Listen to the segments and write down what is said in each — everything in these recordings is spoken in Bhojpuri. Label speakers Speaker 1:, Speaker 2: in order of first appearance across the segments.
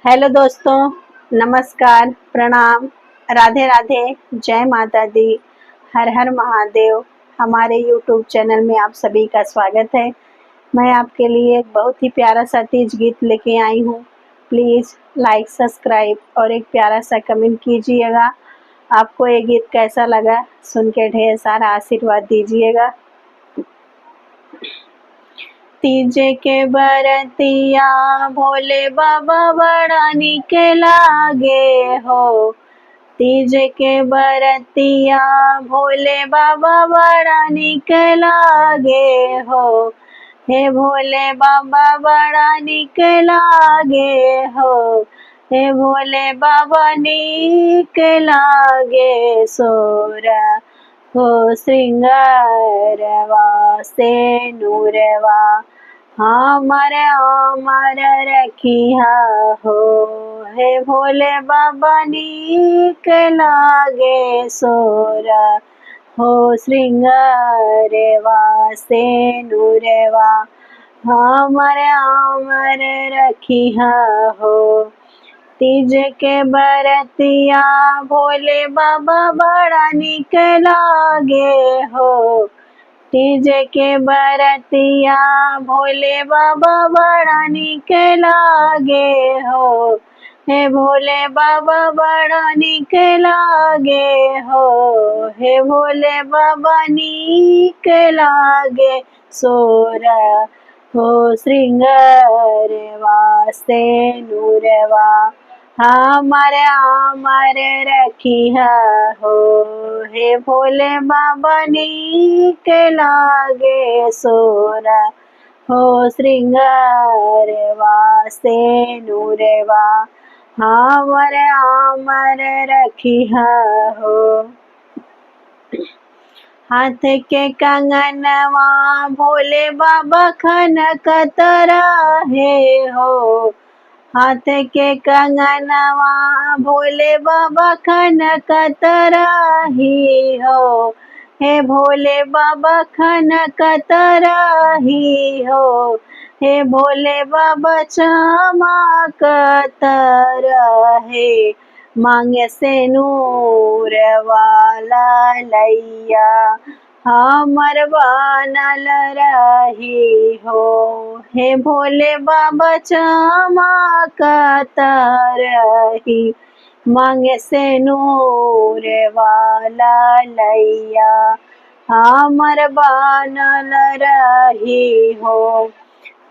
Speaker 1: हेलो दोस्तों, नमस्कार, प्रणाम, राधे राधे, जय माता दी, हर हर महादेव। हमारे यूट्यूब चैनल में आप सभी का स्वागत है। मैं आपके लिए एक बहुत ही प्यारा सा तीज गीत लेके आई हूँ। प्लीज़ लाइक, सब्सक्राइब और एक प्यारा सा कमेंट कीजिएगा। आपको ये गीत कैसा लगा सुन के ढेर सारा आशीर्वाद दीजिएगा। तीज के बरतिया भोले बाबा बड़ा निक लागे हो। तीज के बरतिया भोले बाबा बड़ा निक लागे हो। हे भोले बाबा बड़ा निक लागे हो। हे भोले बाबा निक लागे सोरा हो श्रृंगारवा से नूरवा हमर अमर रखिया हो। हे भोले बाबा नीक लागे सोरा हो श्रृंगारवा से नूरवा हमर अमर रखिया हो। तीज के बरतिया भोले बाबा बड़ा निक लागे हो। तीज के बरतिया भोले बाबा बड़ा निक लागे हो। हे भोले बाबा बड़ा निक लागे हो। हे भोले बाबा निक लागे सोरा हो श्रृंगारवा से नूरवा हमर अमर रखिया हो। हे भोले बाबा नीक लागे सोरा हो श्रृंगारवा से नूरवा हमर अमर रखिया हो। हाथ के कंगनवा भोले बाबा खनकत रहे हो। हाथ के कंगनवा भोले बाबा खनकत रही हो। हे भोले बाबा खनकत रही हो। हे भोले बाबा चमकत रहे मांगे से नूर वाला लैया हमर बनल रही हो। हे भोले बाबा चमकत रही मांगे से नूर वाला लैया हमर बनल रही हो।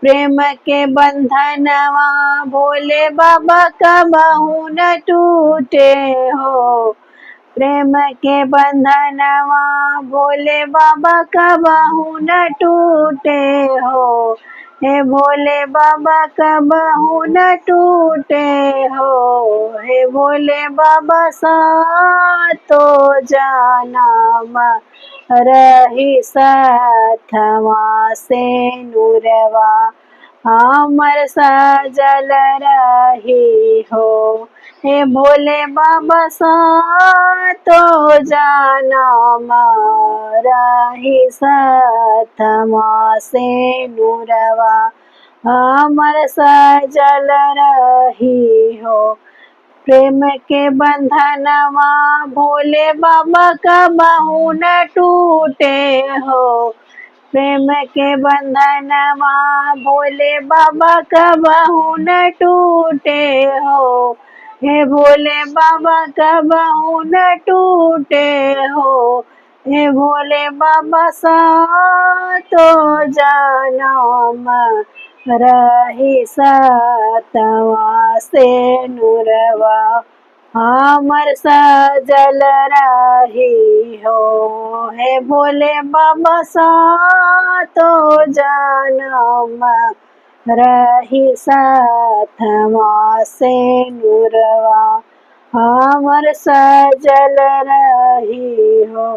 Speaker 1: प्रेम के बंधनवा भोले बाबा कबहू न टूटे हो। प्रेम के बंधनवा भोले बाबा कबहू न टूटे हो। हे भोले बाबा कबहू न टूटे हो। हे भोले बाबा सातो जनम रही साथवा से नूरवा हमर सजल रही हो। हे भोले बाबा सातो जनम रही साथवा से नूरवा हमर सजल रही हो। प्रेम के बंधनवा भोले बाबा कबहू न टूटे हो। प्रेम के बंधनवा भोले बाबा कबहू न टूटे हो। हे भोले बाबा कबहू न टूटे हो। हे भोले बाबा सातो जनम रही साथवा से नूरवा हमर सजल रही हो। हे भोले बाबा सातो जनम रही साथवा से नूरवा हमर सजल रही हो।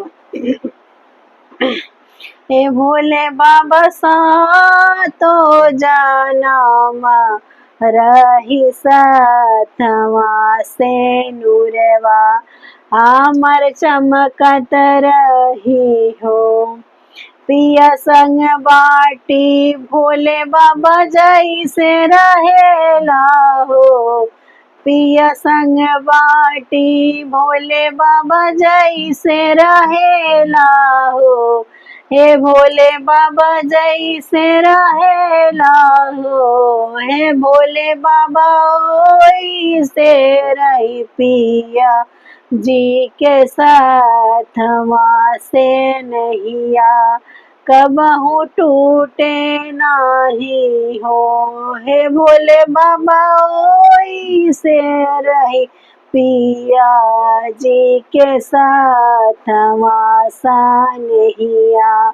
Speaker 1: हे भोले बाबा सातो जनम रही साथवा से नूरवा हमर चमकत रही हो। पिया संग बाटी भोले बाबा जैसे रहेला हो। पिया संग बाटी भोले बाबा जैसे रहेला हो, हे भोले बाबा जैसे रहेला हो, हे भोले बाबा ओइसे रही पिया जी के साथ से नहिया कबहू टूटे नाही हो, हे भोले बाबा ओइसे रही पिया जी के साथ नहिया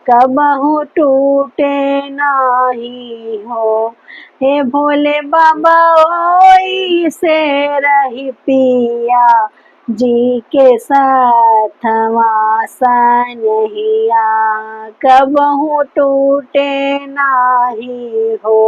Speaker 1: कबहू टूटे नाही हो, हे भोले बाबा ओइसे रही पिया जी के साथ नहिया कबहू टूटे नाही हो।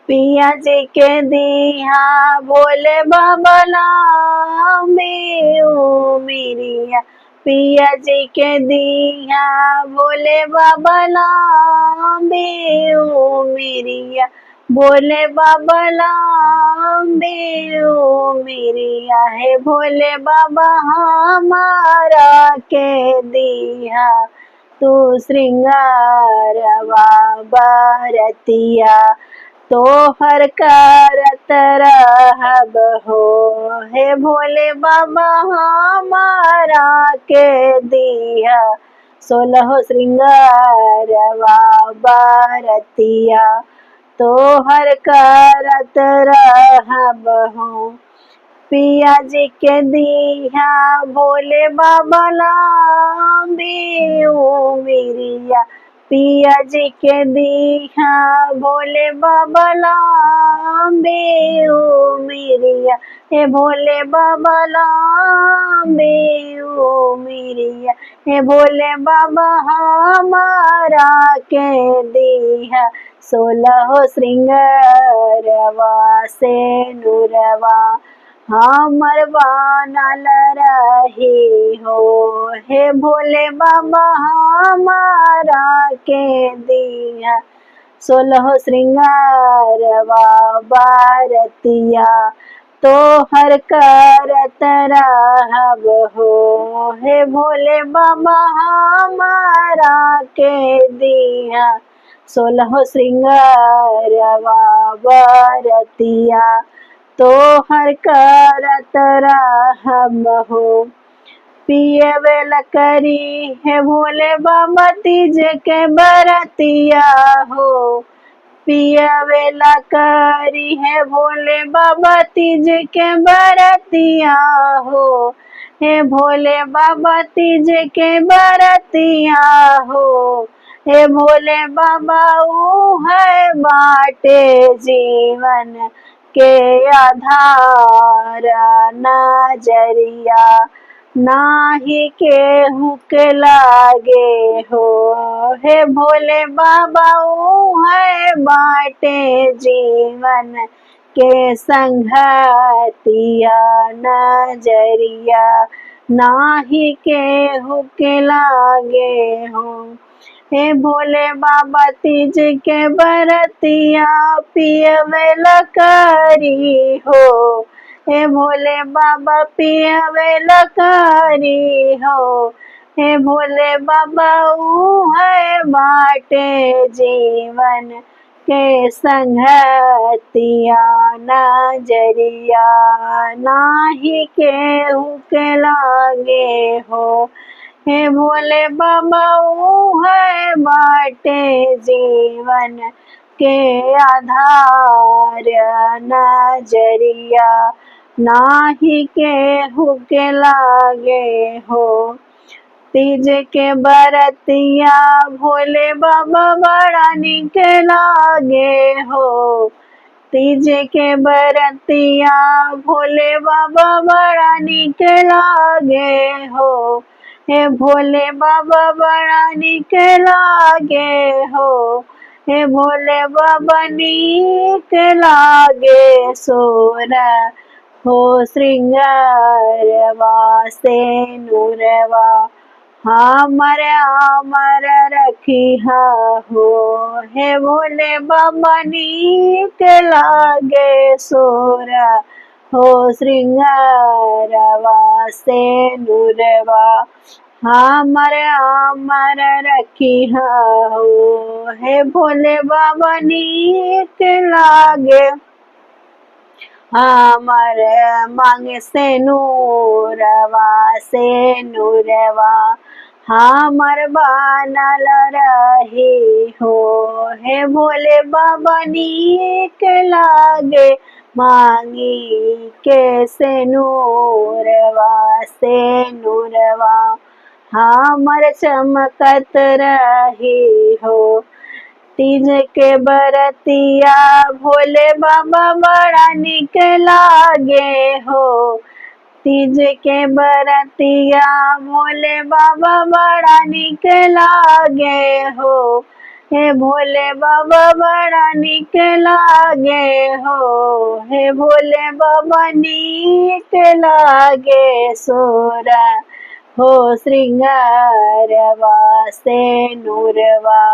Speaker 1: पिया जी के दिया भोले बाबा लामियो मेरिया, पिया जी के दिया भोले बाबा लामियो मेरिया, भोले बाबा लामियो मेरिया, है भोले बाबा हमारा के दिया तू श्रृंगारवा बरतिया तो हर करत रहब हो, हे भोले बाबा हमारा के दिया 16 श्रृंगारवा बरतिया तो हर करत रहब हो। पिया जी के दिया भोले बाबा लामियो मेरिया, पिया जी के दिया भोले बाबा लामियो मेरिया, हे भोले बाबा लामियो मेरिया, हे भोले बाबा हमारा के दिया 16 श्रृंगारवा से नुरवा हमर बनल रही हो, हे भोले बाबा हमारा के दिया 16 श्रृंगारवा बरतिया तो हर करत रहब हो, हे भोले बाबा हमारा के दिया 16 श्रृंगारवा बरतिया तो हर करत रहब हो। पिए वेला करी है भोले बाबा तीज के बरतिया हो, पिया वेला करी है भोले बाबा तीज के बरतिया हो, हे भोले बाबा तीज के बरतिया हो, हे भोले बाबा ऊ है बाटे जीवन के आधार नजरिया नाही केहू के लागे हो, हे भोले बाबा ऊ है बाटे जीवन के संगतिया नजरिया नाही केहू के लागे हो, हे भोले बाबा तीज के बरतिया पियवेला करी हो, हे भोले बाबा पियवेला करी हो, हे भोले बाबा ऊ है बाटे जीवन के संगतिया नजरिया नाही केहू के लागे हो, हे भोले बाबा ऊ है बाटे जीवन के आधार नजरिया नाही केहू के लागे हो। तीज के बरतिया भोले बाबा बड़ा निक लागे हो, तीज के बरतिया भोले बाबा बड़ा निक लागे हो, हे भोले बाबा बड़ा निक लागे हो, हे भोले बाबा निक लागे सोरा हो श्रृंगारवा से नुरवा हमर अमर रखिहा हो, हे भोले बाबा नीक लागे सोरा हो श्रृंगारवा से नुरवा। हमर अमर रखिहा हो, हे भोले बाबा नीक लागे हमर मांगे से नूरवा हमर बनल रही हो, हे भोले बाबा नीक लागे मांगी के से नूरवा हमर चमकत रही हो। तीज के बरतिया भोले बाबा बड़ा निक लागे हो, तीज के बरतिया भोले बाबा बड़ा निक लागे हो, हे भोले बाबा बड़ा निक लागे हो, हे भोले बाबा निक लागे सोरा हो श्रृंगारवा से नूरवा।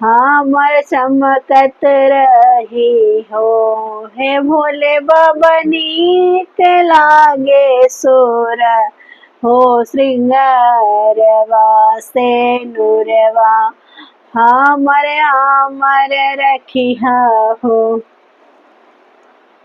Speaker 1: हमर चमकत रही हो, हे भोले बाबा नीक लागे सोरा हो श्रृंगारवा से नूरवा। हमर अमर रखिहा हो।